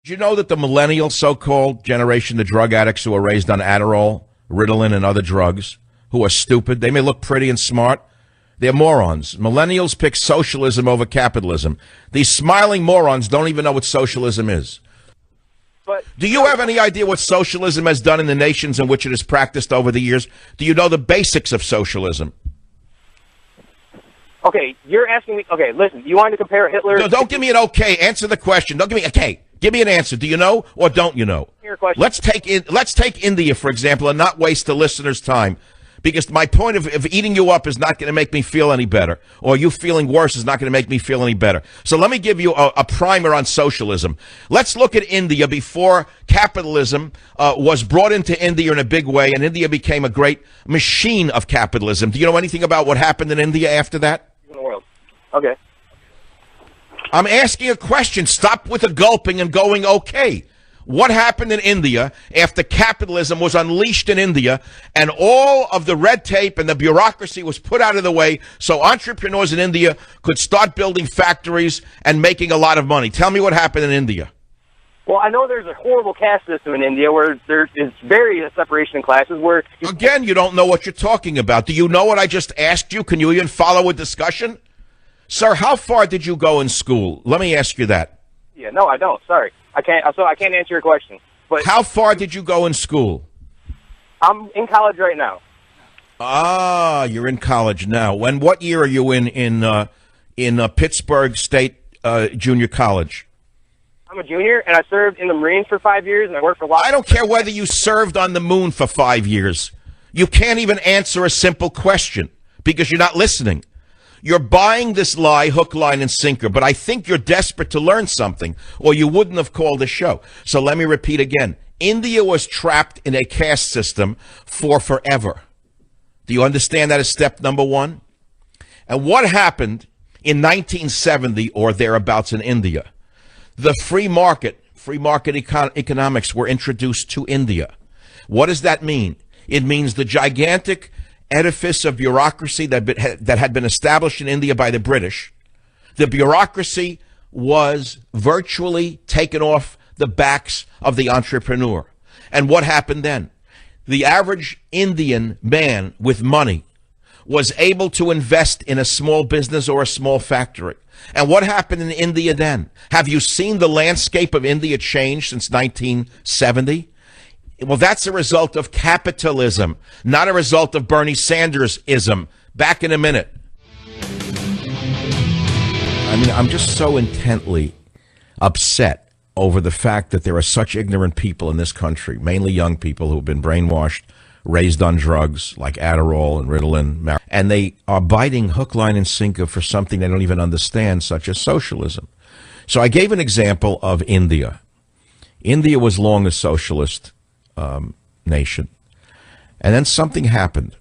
Do you know that the millennial so-called generation, the drug addicts who are raised on Adderall, Ritalin, and other drugs, who are stupid, they may look pretty and smart, they're morons. Millennials pick socialism over capitalism. These smiling morons don't even know what socialism is. But do you have any idea what socialism has done in the nations in which it is practiced over the years? Do you know the basics of socialism? Okay, you're asking me. Okay, listen, you wanted to compare Hitler. No, don't give me an okay. Answer the question. Don't give me okay. Give me an answer. Do you know or don't you know? Your question. Let's take India, for example, and not waste the listener's time. Because my point of eating you up is not going to make me feel any better, or you feeling worse is not going to make me feel any better. So let me give you a primer on socialism. Let's look at India before capitalism was brought into India in a big way, and India became a great machine of capitalism. Do you know anything about what happened in India after that? In the world. Okay. I'm asking a question. Stop with the gulping and going, okay. What happened in India after capitalism was unleashed in India and all of the red tape and the bureaucracy was put out of the way so entrepreneurs in India could start building factories and making a lot of money? Tell me what happened in India. Well, I know there's a horrible caste system in India where there is very separation in classes where... Again, you don't know what you're talking about. Do you know what I just asked you? Can you even follow a discussion? Sir, how far did you go in school? Let me ask you that. Yeah, no, I don't. Sorry. I can't answer your question. But how far did you go in school? I'm in college right now. Ah, you're in college now. What year are you in Pittsburgh State Junior College? I'm a junior, and I served in the Marines for 5 years, and I worked for... I don't care whether you served on the moon for 5 years. You can't even answer a simple question because you're not listening. You're buying this lie, hook, line, and sinker, but I think you're desperate to learn something, or you wouldn't have called the show. So let me repeat again. India was trapped in a caste system for forever. Do you understand that as step number one? And what happened in 1970 or thereabouts in India? The free market economics were introduced to India. What does that mean? It means the gigantic edifice of bureaucracy that had been established in India by the British. The bureaucracy was virtually taken off the backs of the entrepreneur. And what happened then? The average Indian man with money was able to invest in a small business or a small factory. And what happened in India then? Have you seen the landscape of India change since 1970? Well, that's a result of capitalism, not a result of Bernie Sanders-ism. Back in a minute. I mean, I'm just so intently upset over the fact that there are such ignorant people in this country, mainly young people who have been brainwashed, raised on drugs like Adderall and Ritalin, and they are biting hook, line, and sinker for something they don't even understand, such as socialism. So I gave an example of India. India was long a socialist nation. And then something happened.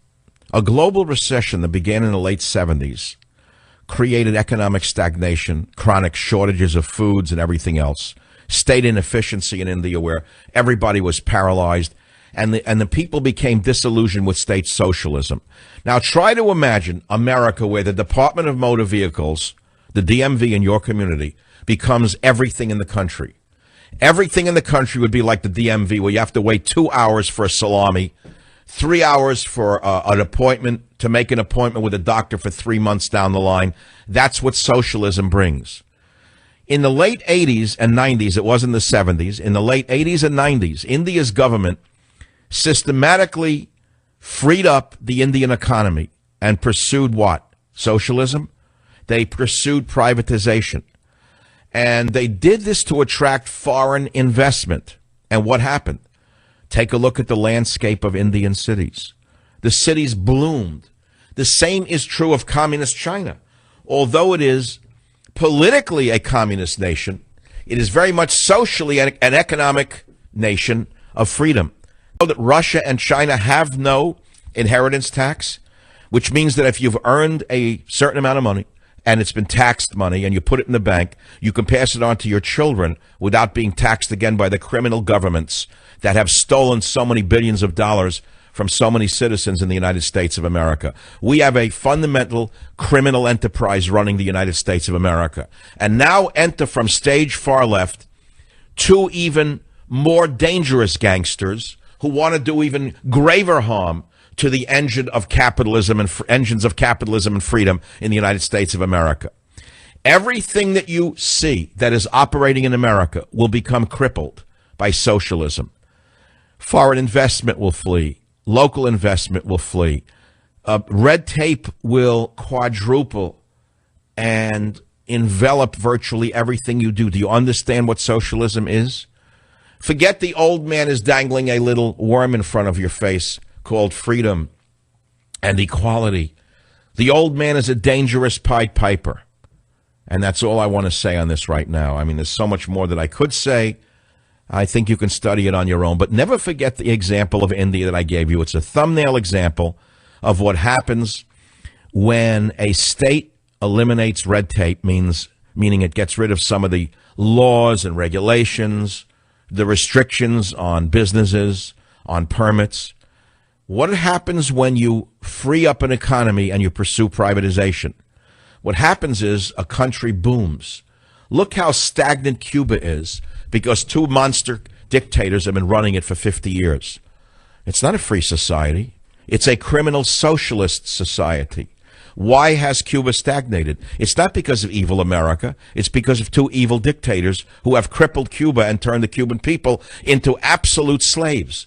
A global recession that began in the late 70s created economic stagnation, chronic shortages of foods and everything else, state inefficiency in India where everybody was paralyzed, and the people became disillusioned with state socialism. Now try to imagine America where the Department of Motor Vehicles, the DMV in your community, becomes everything in the country. Everything in the country would be like the DMV, where you have to wait 2 hours for a salami, 3 hours for an appointment, to make an appointment with a doctor for 3 months down the line. That's what socialism brings. In the late 80s and 90s, it wasn't the 70s, in the late 80s and 90s, India's government systematically freed up the Indian economy and pursued what? Socialism? They pursued privatization. And they did this to attract foreign investment. And what happened? Take a look at the landscape of Indian cities. The cities bloomed. The same is true of communist China. Although it is politically a communist nation, it is very much socially an economic nation of freedom. You know that Russia and China have no inheritance tax, which means that if you've earned a certain amount of money, and it's been taxed money, and you put it in the bank, you can pass it on to your children without being taxed again by the criminal governments that have stolen so many billions of dollars from so many citizens in the United States of America. We have a fundamental criminal enterprise running the United States of America. And now enter from stage far left two even more dangerous gangsters who want to do even graver harm to the engines of capitalism and freedom in the United States of America. Everything that you see that is operating in America will become crippled by socialism. Foreign investment will flee. Local investment will flee. Red tape will quadruple and envelop virtually everything you do. Do you understand what socialism is? Forget the old man is dangling a little worm in front of your face called freedom and equality. The old man is a dangerous Pied Piper. And that's all I want to say on this right now. I mean, there's so much more that I could say. I think you can study it on your own. But never forget the example of India that I gave you. It's a thumbnail example of what happens when a state eliminates red tape, meaning it gets rid of some of the laws and regulations, the restrictions on businesses, on permits. What happens when you free up an economy and you pursue privatization? What happens is a country booms. Look how stagnant Cuba is because two monster dictators have been running it for 50 years. It's not a free society. It's a criminal socialist society. Why has Cuba stagnated? It's not because of evil America. It's because of two evil dictators who have crippled Cuba and turned the Cuban people into absolute slaves.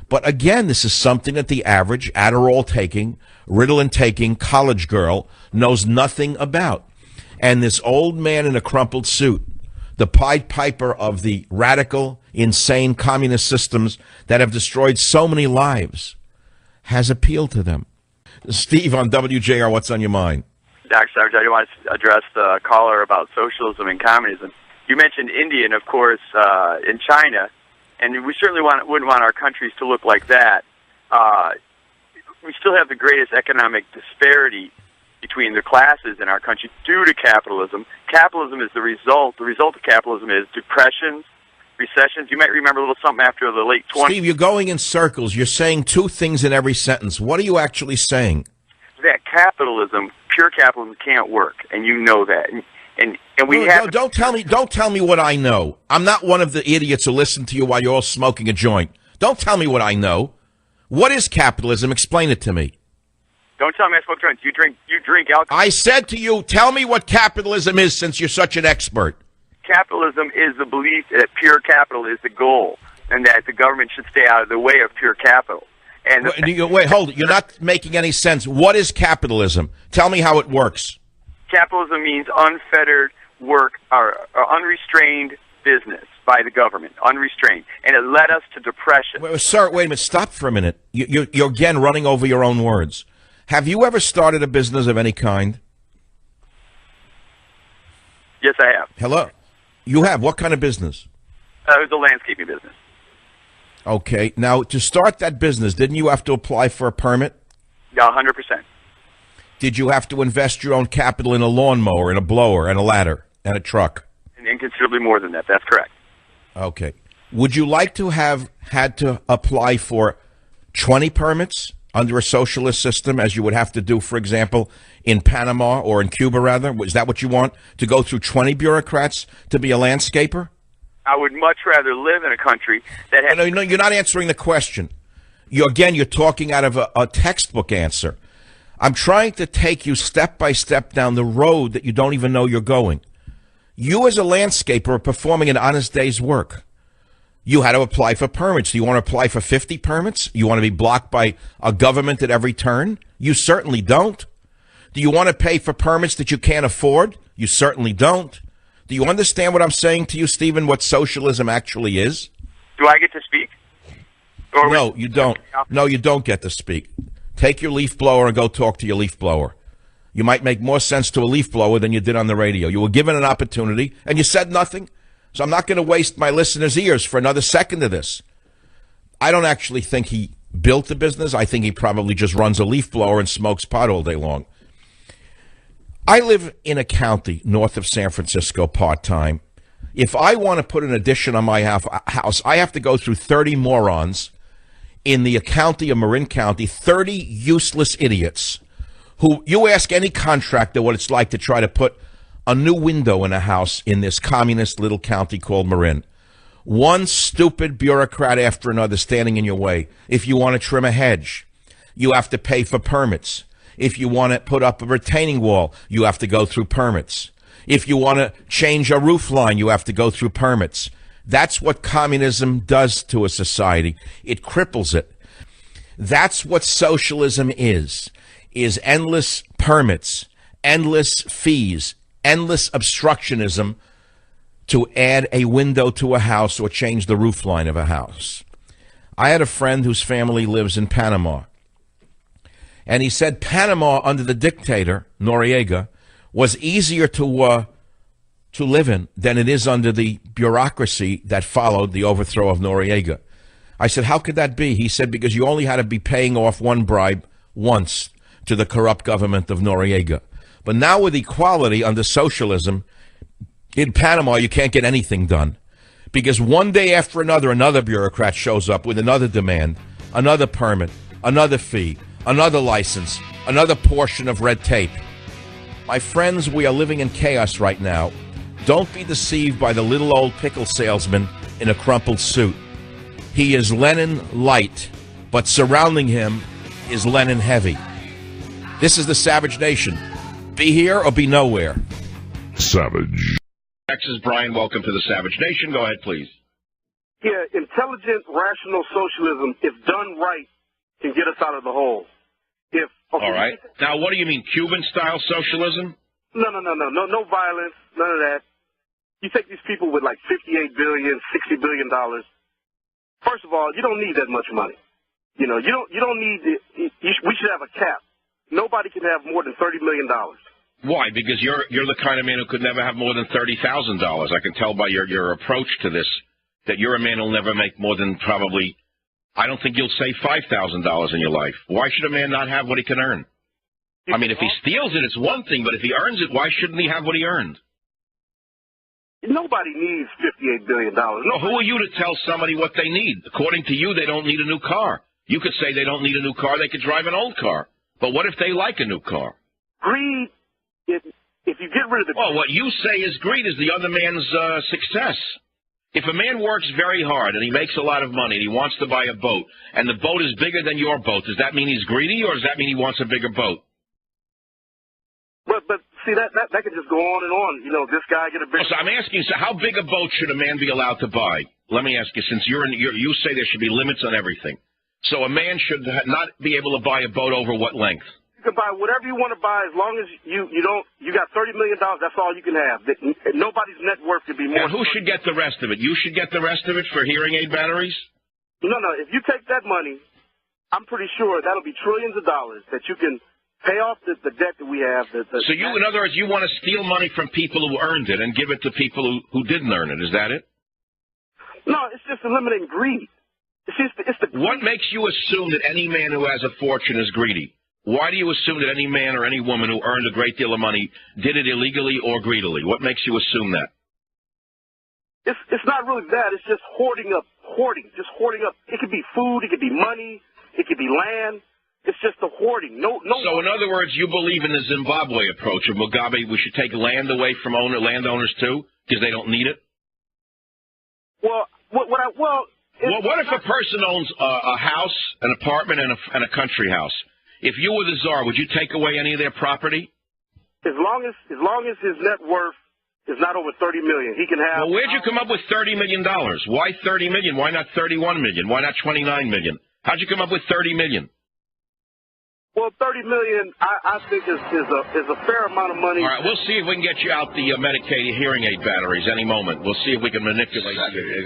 But again, this is something that the average Adderall-taking, Ritalin-taking college girl knows nothing about. And this old man in a crumpled suit, the Pied Piper of the radical, insane communist systems that have destroyed so many lives, has appealed to them. Steve on WJR, what's on your mind? Dr. Sarge, I want to address the caller about socialism and communism. You mentioned India, and of course, in China, and we certainly wouldn't want our countries to look like that. We still have the greatest economic disparity between the classes in our country due to capitalism. Capitalism is the result. The result of capitalism is depressions, recessions. You might remember a little something after the late 20s. Steve, you're going in circles. You're saying two things in every sentence. What are you actually saying? That capitalism, pure capitalism, can't work, and you know that. And we have. Don't tell me what I know. I'm not one of the idiots who listen to you while you're all smoking a joint. Don't tell me what I know. What is capitalism? Explain it to me. Don't tell me I smoke joints. You drink alcohol. I said to you, tell me what capitalism is since you're such an expert. Capitalism is the belief that pure capital is the goal and that the government should stay out of the way of pure capital. And wait, hold it. You're not making any sense. What is capitalism? Tell me how it works. Capitalism means unfettered work or unrestrained business by the government, unrestrained. And it led us to depression. Sir, wait a minute. Stop for a minute. You're again running over your own words. Have you ever started a business of any kind? Yes, I have. Hello? You have? What kind of business? It was a landscaping business. Okay. Now, to start that business, didn't you have to apply for a permit? Yeah, 100%. Did you have to invest your own capital in a lawnmower, and a blower, and a ladder, and a truck? And considerably more than that. That's correct. Okay. Would you like to have had to apply for 20 permits under a socialist system, as you would have to do, for example, in Panama or in Cuba, rather? Is that what you want, to go through 20 bureaucrats to be a landscaper? I would much rather live in a country that has... No, you're not answering the question. You're talking out of a textbook answer. I'm trying to take you step by step down the road that you don't even know you're going. You as a landscaper are performing an honest day's work. You had to apply for permits. Do you want to apply for 50 permits? You want to be blocked by a government at every turn? You certainly don't. Do you want to pay for permits that you can't afford? You certainly don't. Do you understand what I'm saying to you, Stephen, what socialism actually is? Do I get to speak? No, you don't. No, you don't get to speak. Take your leaf blower and go talk to your leaf blower. You might make more sense to a leaf blower than you did on the radio. You were given an opportunity, and you said nothing. So I'm not going to waste my listeners' ears for another second of this. I don't actually think he built the business. I think he probably just runs a leaf blower and smokes pot all day long. I live in a county north of San Francisco part-time. If I want to put an addition on my house, I have to go through 30 morons in the county of Marin County, 30 useless idiots who, you ask any contractor what it's like to try to put a new window in a house in this communist little county called Marin. One stupid bureaucrat after another standing in your way. If you want to trim a hedge, you have to pay for permits. If you want to put up a retaining wall, you have to go through permits. If you want to change a roof line, you have to go through permits. That's what communism does to a society. It cripples it. That's what socialism is endless permits, endless fees, endless obstructionism to add a window to a house or change the roof line of a house. I had a friend whose family lives in Panama, and he said Panama under the dictator, Noriega, was easier to live in than it is under the bureaucracy that followed the overthrow of Noriega. I said, how could that be? He said, because you only had to be paying off one bribe once to the corrupt government of Noriega. But now with equality under socialism, in Panama, you can't get anything done because one day after another bureaucrat shows up with another demand, another permit, another fee, another license, another portion of red tape. My friends, we are living in chaos right now. Don't be deceived by the little old pickle salesman in a crumpled suit. He is Lenin light, but surrounding him is Lenin heavy. This is the Savage Nation. Be here or be nowhere. Savage. Texas, Brian, welcome to the Savage Nation. Go ahead, please. Yeah, intelligent, rational socialism, if done right, can get us out of the hole. All right. Now, what do you mean, Cuban-style socialism? No violence, none of that. You take these people with like $58 billion, $60 billion. First of all, you don't need that much money. You don't need. We should have a cap. Nobody can have more than $30 million. Why? Because you're the kind of man who could never have more than $30,000. I can tell by your approach to this that you're a man who'll never make more than probably, I don't think you'll save $5,000 in your life. Why should a man not have what he can earn? I mean, if he steals it, it's one thing, but if he earns it, why shouldn't he have what he earned? Nobody needs $58 billion. Well, who are you to tell somebody what they need? According to you, they don't need a new car. You could say they don't need a new car, they could drive an old car. But what if they like a new car? Greed. If you get rid of the... Well, what you say is greed is the other man's success. If a man works very hard and he makes a lot of money and he wants to buy a boat, and the boat is bigger than your boat, does that mean he's greedy or does that mean he wants a bigger boat? But see, that could just go on and on. This guy get a bigger... So I'm asking, so how big a boat should a man be allowed to buy? Let me ask you, since you say there should be limits on everything. So a man should not be able to buy a boat over what length? You can buy whatever you want to buy as long as you got $30 million, that's all you can have. Nobody's net worth could be more. And who should get the rest of it? You should get the rest of it for hearing aid batteries? No. If you take that money, I'm pretty sure that'll be trillions of dollars that you can pay off the debt that we have. So you, in other words, you want to steal money from people who earned it and give it to people who didn't earn it. Is that it? No, it's just eliminating greed. What makes you assume that any man who has a fortune is greedy? Why do you assume that any man or any woman who earned a great deal of money did it illegally or greedily? What makes you assume that? It's not really that. It's just hoarding up. Just hoarding up. It could be food. It could be money. It could be land. It's just the hoarding. No. So in other words, you believe in the Zimbabwe approach of Mugabe. We should take land away from landowners too because they don't need it. Well, what if a person owns a house, an apartment, and a country house? If you were the czar, would you take away any of their property? As long as his net worth is not over $30 million, he can have. Well, where'd you come up with $30 million? Why $30 million? Why not $31 million? Why not $29 million? How'd you come up with $30 million? Well, $30 million, I think is a fair amount of money. All right, we'll see if we can get you out the Medicaid hearing aid batteries any moment. We'll see if we can manipulate you.